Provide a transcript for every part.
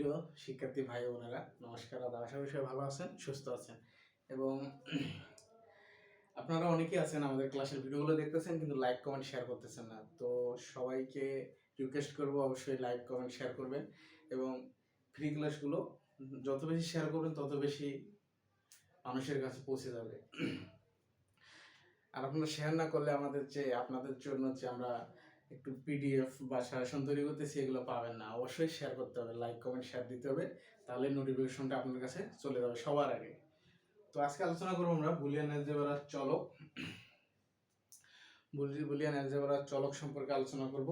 প্রিয় শিক্ষার্থী ভাই বোনেরা, নমস্কার, আদাব। আশা করি সবাই ভালো আছেন, সুস্থ আছেন এবং আপনারা অনেকেই আছেন আমাদের ক্লাসের ভিডিওগুলো দেখতেছেন কিন্তু লাইক কমেন্ট শেয়ার করতেছেন না। তো সবাইকে রিকোয়েস্ট করব অবশ্যই লাইক কমেন্ট শেয়ার করবেন এবং ফ্রি ক্লাসগুলো যত বেশি শেয়ার করবেন তত বেশি মানুষের কাছে পৌঁছে যাবে। আর আপনারা শেয়ার না করলে আমাদের যে আপনাদের জন্য যে আমরা একটু পিডিএফ বা সাজেশন তৈরি করতেছি এগুলো পাবেন না। অবশ্যই শেয়ার করতে হবে, লাইক কমেন্ট শেয়ার দিতে হবে, তাহলে নোটিফিকেশনটা আপনার কাছে চলে যাবে সবার আগে। তো আজকে আলোচনা করবো আমরা বুলিয়ান অ্যালজেব্রার চলক। বুলিয়ান অ্যালজেব্রার চলক সম্পর্কে আলোচনা করব।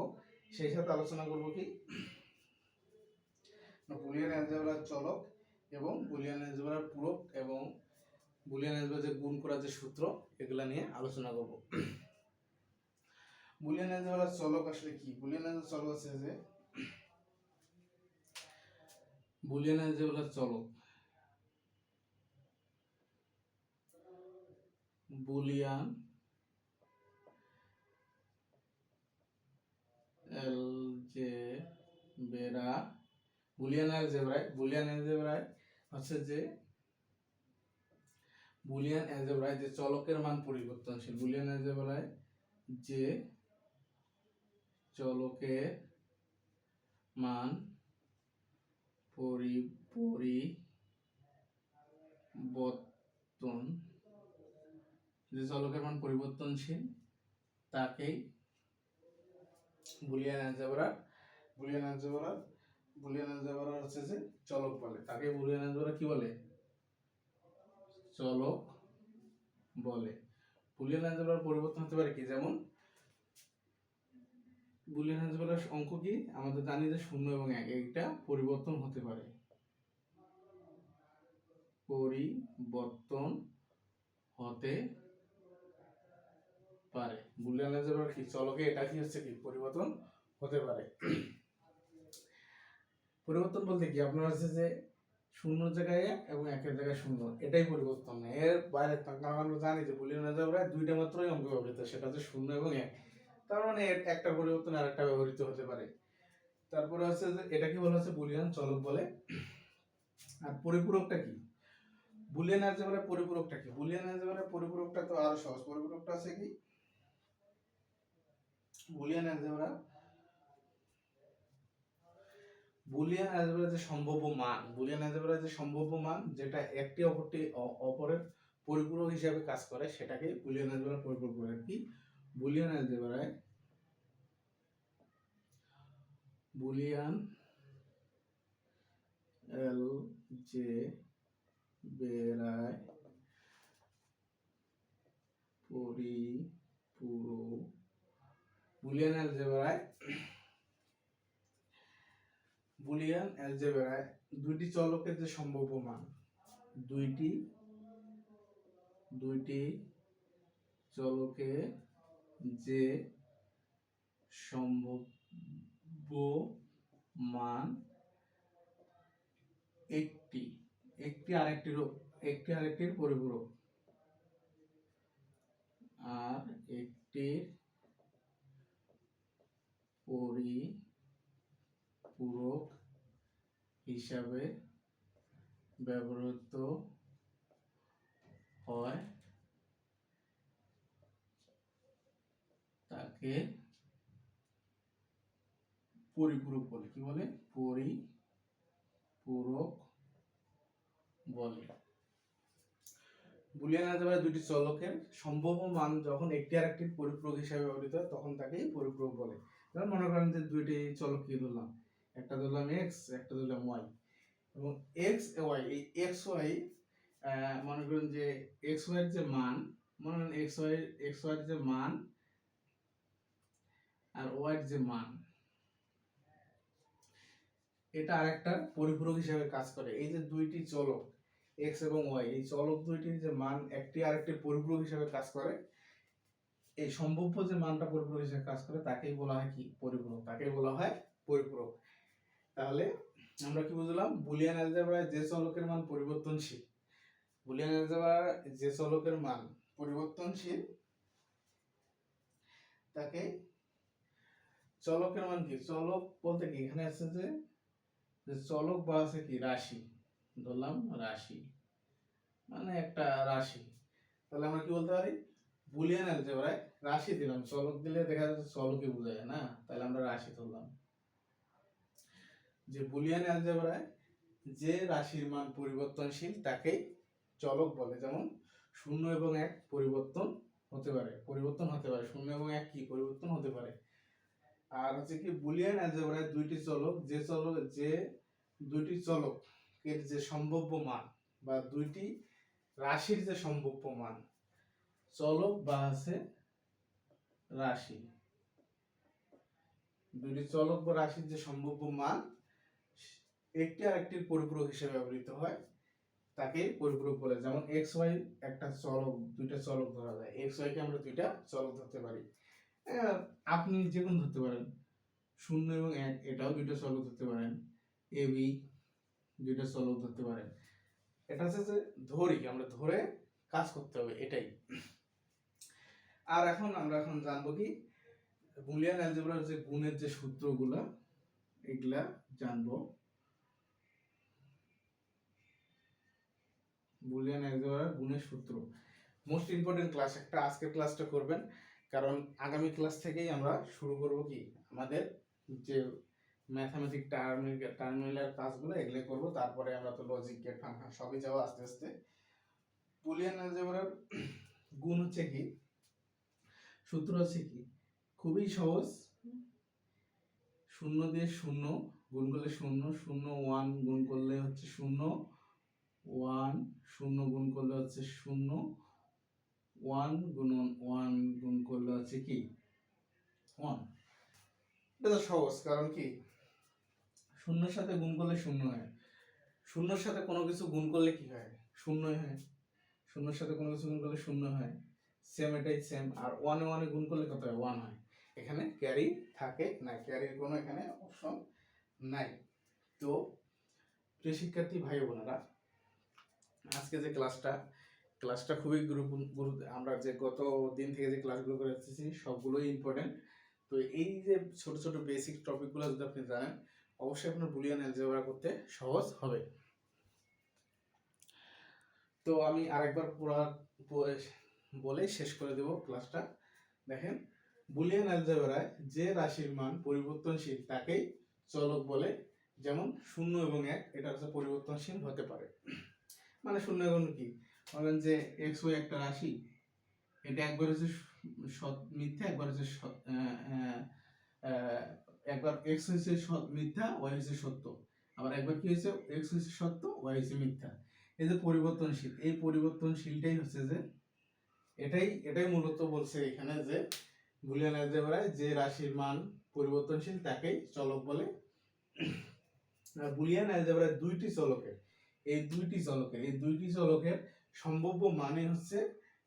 সেই সাথে আলোচনা করব কি বুলিয়ান অ্যালজেব্রার চলক এবং বুলিয়ান অ্যালজেব্রার পূরক এবং বুলিয়ান অ্যালজেব্রার যে গুণ করার যে সূত্র এগুলা নিয়ে আলোচনা করব। বুলিয়ান অ্যালজেব্রার চলক আসলে কি? বুলিয়ান অ্যালজেব্রার চলক আছে যে বুলিয়ান অ্যালজেব্রার চলক বুলিয়ান অ্যালজেব্রায় হচ্ছে যে বুলিয়ান অ্যালজেব্রায় যে চলকের মান পরিবর্তনশীল, বুলিয়ান অ্যালজেব্রায় যে চলকের মান পরিবর্তনশীল তাকেই বুলিয়ান অ্যালজেব্রা হচ্ছে যে চলক বলে। তাকে বুলিয়ান অ্যালজেব্রা কি বলে? চলক বলে। বুলিয়ান অ্যালজেব্রার পরিবর্তন হতে পারে কি? যেমন বুলিয়ান অ্যালজেব্রার অঙ্ক কি আমাদের জানি যে 0 এবং 1 এইটা পরিবর্তন হতে পারে, বুলিয়ান অ্যালজেব্রার কি চলকে এটা কি হচ্ছে কি পরিবর্তন হতে পারে। পরিবর্তন বলতে কি আপনার হচ্ছে যে 0 জায়গায় 1 এবং 1 জায়গায় 0, এটাই পরিবর্তন না। এর বাইরে আমরা জানি যে বুলিয়ান অ্যালজেব্রায় দুইটা মাত্রই অঙ্ক ব্যবহৃত, সেটা হচ্ছে 0 এবং 1। তার মানে একটা পরিবর্তন আরেকটা ব্যবহৃত হতে পারে। তারপরে হচ্ছে যে এটা কি বলা হচ্ছে বুলিয়ান চলক বলে। আর পরিপূরকটা কি? বুলিয়ান অ্যালজেব্রার পরিপূরকটা কি? বুলিয়ান অ্যালজেব্রার পরিপূরকটা তো আরো সহজ। পরিপূরকটা আছে কি বুলিয়ান অ্যালজেব্রার যে সম্ভাব্য মান, যেটা একটি অপরের পরিপূরক হিসেবে কাজ করে, সেটাকে বুলিয়ান অ্যালজেব্রার পরিপূরক বলে। কি বুলিয়ান অ্যালজেব্রায় বুলিয়ান অ্যালজেব্রায় দুইটি চলকের যে সম্ভাব্য মান, দুইটি চলকের যে সম্ভাব্য মান একটি আরেকটির পরিপূরক, আর একটির পরিপূরক হিসাবে ব্যবহৃত হয় তাকে পরিপূরক বলে। কি বলে? পরিপূরক বলে। বুলিয়ান অ্যালজেব্রায় দুটি চলকের সম্ভাব্য মান যখন একটি আরেকটির পরিপূরক হিসেবে ব্যবহৃত হয় তখন তাকেই পরিপূরক বলে। যেমন মনে করেন যে দুইটি চলক কি ধরলাম, একটা ধরলাম x, একটা ধরলাম y, এবং x y, এই x y মনে করেন যে x y এর যে মান, মনে করেন x y এর যে মান আর y এর যে মান, এটা আরেকটা পরিপূরক হিসেবে কাজ করে। এই যে দুইটি চলক x এবং y, এই চলক দুইটির যে মান একটি আরেকটির পরিপূরক হিসেবে কাজ করে, এই সম্ভাব্য যে মানটা পরিপূরক হিসেবে কাজ করে তাকেই বলা হয় কি? পরিপূরক। তাকেই বলা হয় পরিপূরক। তাহলে আমরা কি বুঝলাম? বুলিয়ান অ্যালজেব্রায় যে চলকের মান পরিবর্তনশীল, তাকে চলকের মান কি? চলক বলতে কি এখানে আছে যে যে চলক বা আছে কি রাশি, ধরলাম রাশি মানে একটা রাশি, তাহলে আমরা কি বলতে পারি বুলিয়ান অ্যালজেব্রায় রাশি দিলাম, চলক দিলে দেখা যাচ্ছে চলকই বোঝায় না, তাহলে আমরা রাশি ধরলাম। যে বুলিয়ান অ্যালজেব্রায় যে রাশির মান পরিবর্তনশীল তাকেই চলক বলে, যেমন 0 এবং 1 পরিবর্তন হতে পারে, পরিবর্তন হতে পারে 0 এবং 1 কি পরিবর্তন হতে পারে। আর হচ্ছে কি বুলিয়ান অ্যালজেব্রায় দুইটি চলক, যে দুইটি চলক এর যে সম্ভাব্য মান বা দুইটি রাশির যে সম্ভাব্য মান, চলক বা আছে রাশি, দুইটি চলক বা রাশির যে সম্ভাব্য মান একটি আরেকটির পরিপূরক হিসেবে ব্যবহৃত হয় তাকে পরিপূরক বলে। যেমন এক্স ওয়াই একটা চলক, দুইটা চলক ধরা যায়, এক্স ওয়াই কে আমরা দুইটা চলক ধরতে পারি। আপনি যে কোনো ধরতে পারেন, 0 এবং 1 এটাও দুইটা চলক ধরতে পারেন, এ বি দুইটা চলক ধরতে পারেন। এটা হচ্ছে যে ধরি, আমরা ধরে কাজ করতে হবে এটাই। আর আমরা জানবো কি বুলিয়ান অ্যালজেব্রার যে গুণের যে সূত্রগুলা এগুলা জানবো। বুলিয়ান অ্যালজেব্রার গুণের সূত্র মোস্ট ইম্পর্টেন্ট ক্লাস একটা, আজকের ক্লাসটা করবেন, কারণ আগামী ক্লাস থেকেই আমরা শুরু করব কি আমাদের যে ম্যাথমেটিক টার্মিনাল কাজগুলো এগুলো করব, তারপরে আমরা তো লজিক গেট ফাংশন সবই যাবো আস্তে আস্তে। বুলিয়ান অ্যালজেব্রার গুণ হচ্ছে কি, সূত্র হচ্ছে কি খুবই সহজ, 0 দিয়ে 0 গুণ করলে 0, 0 1 গুণ করলে হচ্ছে 0, 1 0 গুণ করলে হচ্ছে 0, 1 গুণন 1 গুণ করলে হচ্ছে কি 1। এটা তো সহজ, কারণ কি 0 সাথে গুণ করলে 0 হয়, 0 সাথে কোনো কিছু গুণ করলে কি হয় 0 হয়, 0 সাথে কোনো কিছু গুণ করলে 0 হয়, সেম এটাই সেম। আর 1 এ গুণ করলে কত হয় 1 হয়, এখানে ক্যারি থাকে না, ক্যারির কোনো এখানে অপশন নাই। তো প্রিয় শিক্ষার্থী ভাই বোনেরা, আজকে যে ক্লাসটা খুবই আমরা যে গত দিন থেকে যে ক্লাসগুলো করে আসতেছি সবগুলোই ইম্পর্টেন্ট। তো এই যে ছোট ছোট বেসিক টপিকগুলো যদি আপনি জানেন, অবশ্যই আপনার বুলিয়ান অ্যালজেব্রা করতে সহজ হবে। তো আমি আরেকবার বলে শেষ করে দেব ক্লাসটা। দেখেন, বুলিয়ান অ্যালজেব্রায় যে রাশির মান পরিবর্তনশীল তাকেই চলক বলে, যেমন 0 এবং 1 এটা হচ্ছে পরিবর্তনশীল হতে পারে। মানে 0 এবং কি বলেন যে এক্স ওয়াই একটা রাশি, এটা একবার হচ্ছে মিথ্যা, একবার হচ্ছে একবার এক্স হচ্ছে মিথ্যা, ওয়াই হচ্ছে সত্য, আবার একবার কি হয়েছে এক্স হচ্ছে সত্য, ওয়াই হচ্ছে মিথ্যা। এই যে পরিবর্তনশীল, এই পরিবর্তনশীলটাই হচ্ছে যে এটাই মূলত বলছে এখানে যে বুলিয়ান অ্যালজেব্রায় যে রাশির মান পরিবর্তনশীল তাকেই চলক বলে। বুলিয়ান অ্যালজেব্রায় এই দুইটি চলকের সম্ভাব্য মানে হচ্ছে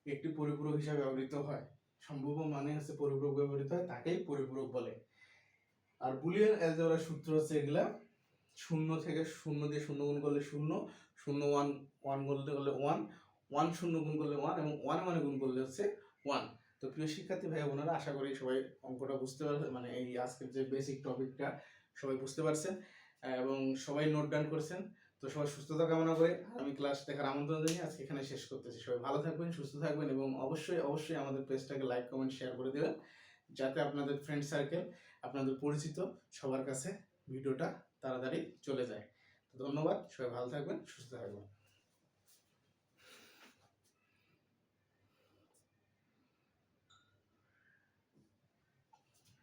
একটি পরিপূরক হিসাবে ব্যবহৃত হয়, সম্ভাব্য মানে হচ্ছে পরিপূরক ব্যবহৃত হয় তাকেই পরিপূরক বলে। আর বুলিয়ান অ্যালজেব্রার সূত্র হচ্ছে এগুলা 0 থেকে 0 দিয়ে 0 গুণ করলে 0, 0 1 1 গুণ করলে 1, 1 0 গুণ করলে 1 এবং 1 গুণ করলে হচ্ছে 1। তো প্রিয় শিক্ষার্থী ভাই বোনেরা, আশা করি সবাই অঙ্কটা বুঝতে পারছেন, মানে এই আজকের যে বেসিক টপিকটা সবাই বুঝতে পারছেন এবং সবাই নোট ডাউন করেছেন। তো সবাই সুস্থতা কামনা করে আমি ক্লাস দেখার আমন্ত্রণ জানিয়ে আজকে এখানে শেষ করতেছি। সবাই ভালো থাকবেন, সুস্থ থাকবেন এবং অবশ্যই আমাদের পেজটাকে লাইক কমেন্ট শেয়ার করে দেবেন, যাতে আপনাদের ফ্রেন্ড সার্কেল, আপনাদের পরিচিত সবার কাছে ভিডিওটা তাড়াতাড়ি চলে যায়। ধন্যবাদ, সবাই ভালো থাকবেন, সুস্থ থাকবেন।